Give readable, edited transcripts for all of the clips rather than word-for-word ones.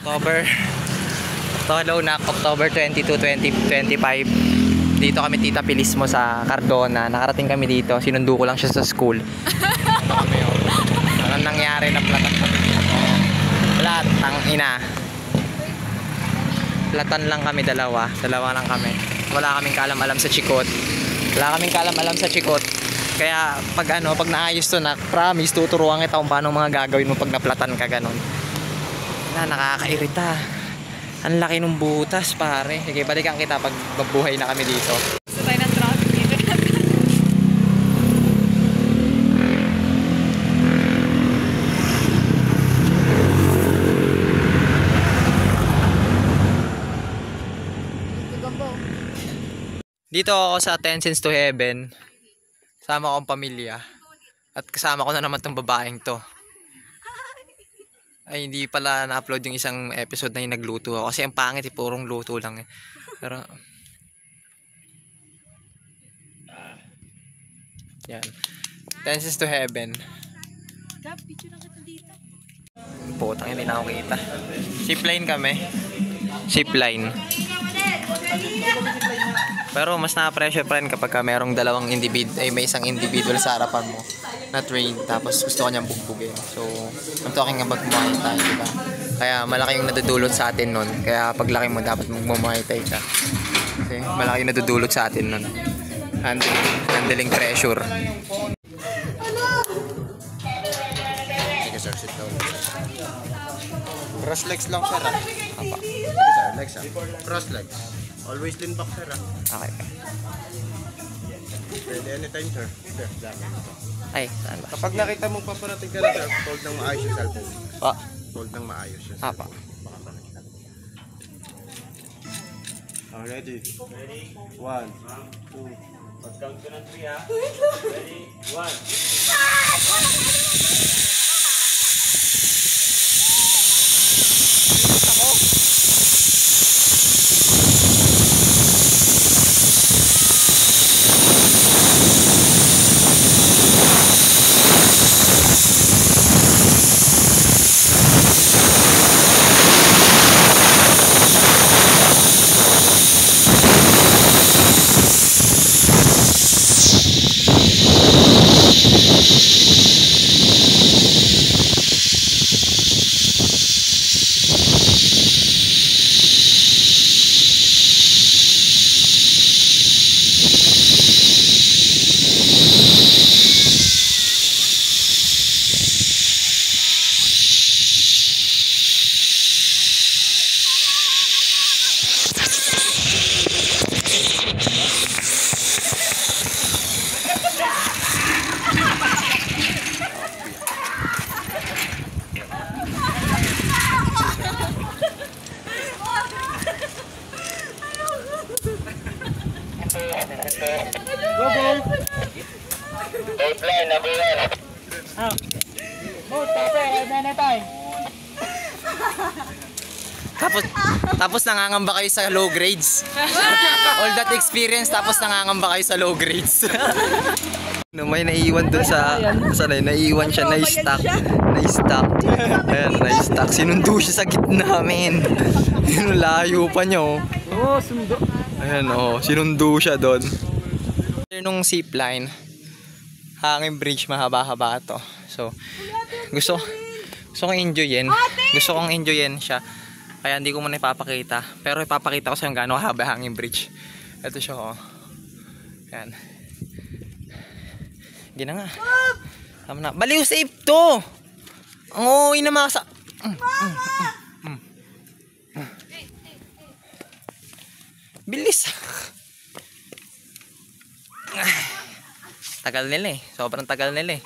October, October 22, 2025. Dito kami Tita Pilismo sa Cardona. Nakarating kami dito. Sinundo ko lang siya sa school. Ito kami yun. Anong nangyari na platan kami dito? Wala, tangina. Platan lang kami dalawa. Dalawa lang kami. Wala kaming kaalam-alam sa chikot. Wala kaming kaalam-alam sa chikot. Kaya pag naayos to na, promise, tuturuan kita kung paano mga gagawin mo pag naplatan ka ganon. Nakakairita. Ang laki ng butas, pare. Sige, balikan kita pag babuhay na kami dito. Gusto tayo ng traffic dito. Dito ako sa 10 Cents to Heaven. Kasama ko ang pamilya. At kasama ko na naman tong babaeng to. Ay, hindi pala na-upload yung isang episode na yung nagluto ako. Kasi ang pangit, purong luto lang eh. Pero, yan. 10 Cents to Heaven. Gab, picture lang kita dito. Putang, hindi na ako kita. Zipline kami. Zipline. Pero mas na-pressure pa rin kapag merong dalawang may isang individual sa harapan mo na train, tapos gusto ko niyang bugbugin. So, I'm talking about Muay Thai, diba? Kaya malaki yung nadudulot sa atin nun. Kaya paglaki mo, dapat mag-Muay Thai ka. Kasi malaki yung nadudulot sa atin nun. Handling pressure. Sige sir, sit down. Cross legs lang sir. Apa. Sir, legs cross legs. Always lean back sir. Okay. Pwede anytime sir. Sir, Ay, saan ba? kapag nakita mong paparating ka na sir, hold ng maayos yung cellphone. Pa. Hold ng maayos yung Apa. Ready? Ready? 1, 2. Pag-count ko ng 3 ha. Ready? 1. Tapos nangangamba kayo sa low grades. All that experience, tapos nangangamba kayo sa low grades. May naiiwan dun naiiwan siya, na-stuck. Ayan, na-stuck. Sinundo siya sa gitna, men. Yung layo pa niya, oh. Oo, sundo. Ayan, oh, sinundo siya doon. Nung zipline, hanging bridge, mahaba-haba to. So, gusto kong enjoyin. Gusto kong enjoyin siya. Kaya hindi ko muna ipapakita. Pero ipapakita ko sa yung gano'ng haba hanging bridge. Ito siya, oh. Ayan. Gina nga. Tama na. Baliw, safe to! Ang uuwi na masa. Bilis. Tagal nila eh. Sobrang tagal nila eh.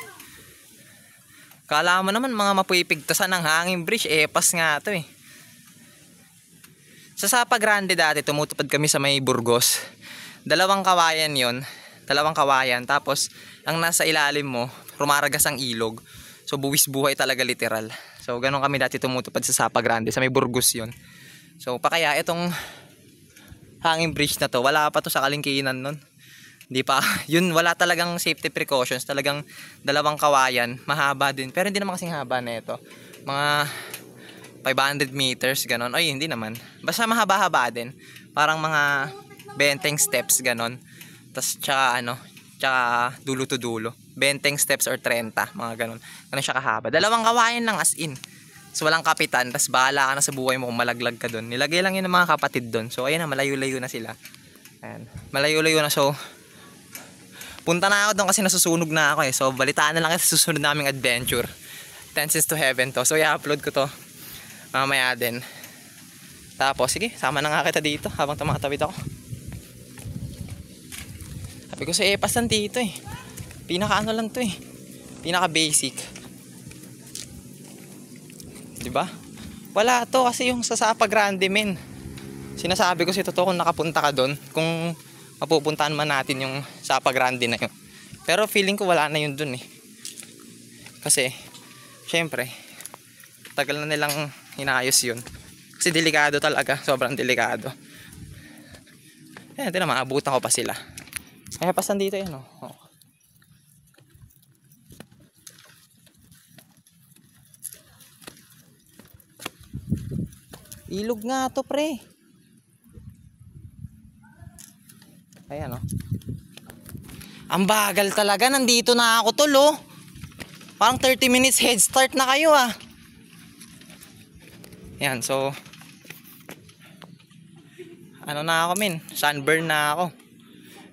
Kala mo naman mga mapipigtasan ng hanging bridge. Pas nga ito eh. Sa Sapa Grande dati, tumutupad kami sa may Burgos. Dalawang kawayan yon. Dalawang kawayan. Tapos, ang nasa ilalim mo, rumaragas ang ilog. So, buwis buhay talaga literal. So, ganun kami dati tumutupad sa Sapa Grande. Sa may Burgos yon. So, pa kaya itong hanging bridge na to, wala pa to sa Kalingkinan nun. Hindi pa, yun, wala talagang safety precautions. Talagang dalawang kawayan, mahaba din. Pero hindi naman kasing haba na ito. Mga 500 meters, ganon. Ay, hindi naman. Basta mahaba-haba din. Parang mga 20 steps, ganon. Tapos, tsaka dulo to dulo. 20 steps or 30, mga ganon. Ganon siya kahaba. Dalawang kawayan lang as in. So, walang kapitan. Tapos, bahala ka na sa buhay mo kung malaglag ka doon. Nilagay lang yun ng mga kapatid doon. So, ayan na, malayo-layo na sila. Ayan. Malayo-layo na. So, punta na ako doon kasi nasusunog na ako eh. So, balitaan na lang sa susunod naming adventure. 10 Cents to Heaven to. So, i-upload ko to mamaya din. Tapos, sige, sama na nga kita dito habang tumatawid ako. Sabi ko sa Epas lang dito eh. Pinaka ano lang to eh. Pinaka basic. Diba? Wala to kasi yung sa Sapa Grande men. Sinasabi ko si totoo kung nakapunta ka doon. Kung mapupuntahan man natin yung Sapa Grande na yun. Pero feeling ko wala na yun doon eh. Kasi, syempre, tagal na nilang inayos yun. Kasi delikado talaga. Sobrang delikado. Ayan, ito na, maabutan ko pa sila. Kaya pasan dito yun, oh. Ilog nga to, pre. Ayan, oh. Ang bagal talaga. Nandito na ako, tol, oh. Parang 30 minutes head start na kayo, ah. Yan, so ano na ako, min? Sunburn na ako.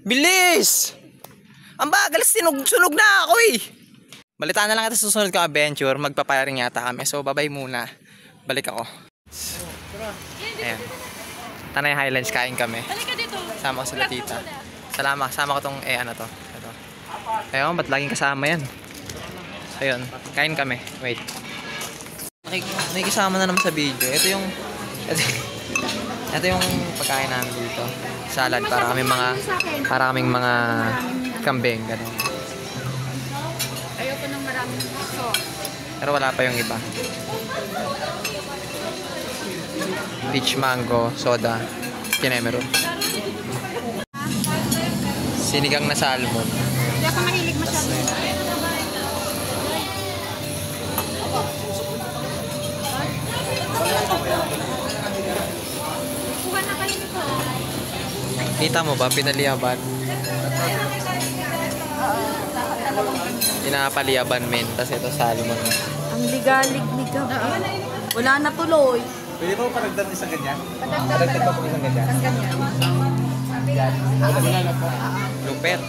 Bilis! Ang bagal, sunog na ako eh. Balitaan na lang ito sa susunod ko adventure. Magpaparing yata kami. So, bye-bye muna. Balik ako. Ayan. Tanay Highlands, kain kami. Sama ko sila tita. Sama ko tong, ano to. Ito. Ayun, ba't laging kasama yan? Ayun, kain kami. Wait. May kasama na naman sa video. Ito yung pagkain namin dito. Salad para kaming mga kambing, ganun. Ayoko ng maraming gusto. Pero wala pa yung iba. Peach mango, soda, kinemeron. Sinigang na salmon. Hindi ako mahilig masyado. Kita mo ba? Pinaliyaban. Pinapaliyaban, men. Tapos ito salmon. Ang ligalig-ligaw. Wala na tuloy. Pwede ko paragdag isang ganyan? Paragdag pa po isang ganyan. Lupet.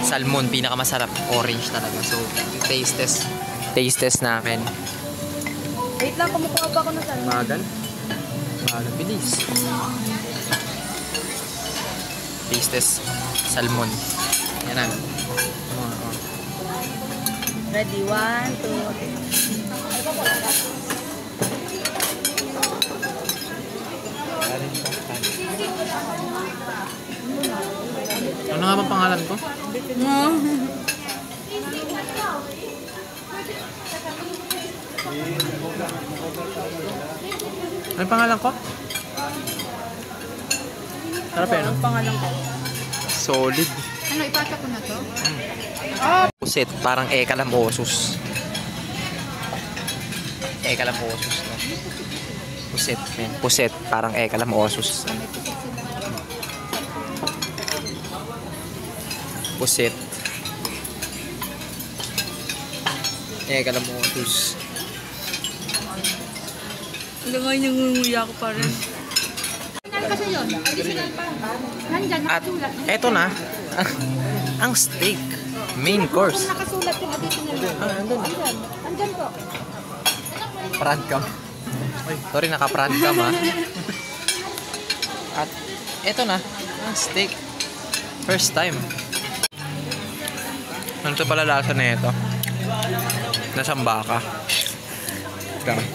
Salmon, pinakamasarap. Orange talaga. So, taste test namin. Wait lang, kumukuha pa ako ng salmon. Magal. Bilis. Taste test. Salmon. Yan na. Ready? 1, 2, 3. Ano nga bang pangalan ko? Ano pangalan ko? Sarap eh, no? Ang pangalan ko. Solid. Ano, ipasa ko na to? Pusit, parang ekalambosus. Ekalambosus, no? Pusit, men. Pusit, parang ekalambosus. Pusit. Ekalambosus. Hanggang ngayon nangunguya ko pa rin. Kasi yun, additional pa. Nandyan, At nakasulat. eto na, ang steak. Main course. Nakasulat yung additional pa. Andun. Andyan po. Prad cam. Sorry, naka-prad cam ha. At eto na, ang steak. First time. Ano to pala lasa na ito? Nasang baka.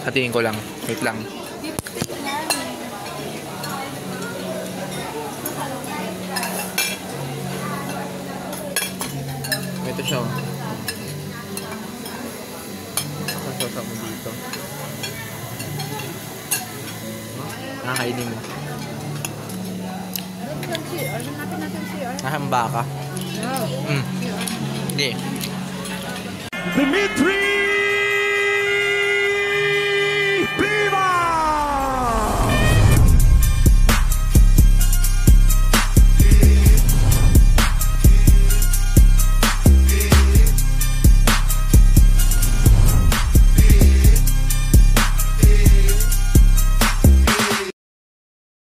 Hatiin ko lang. Wait lang. Ito siya. Sasasa mo dito. Nakakainin mo. Nahamba ka. Hindi. Dimitri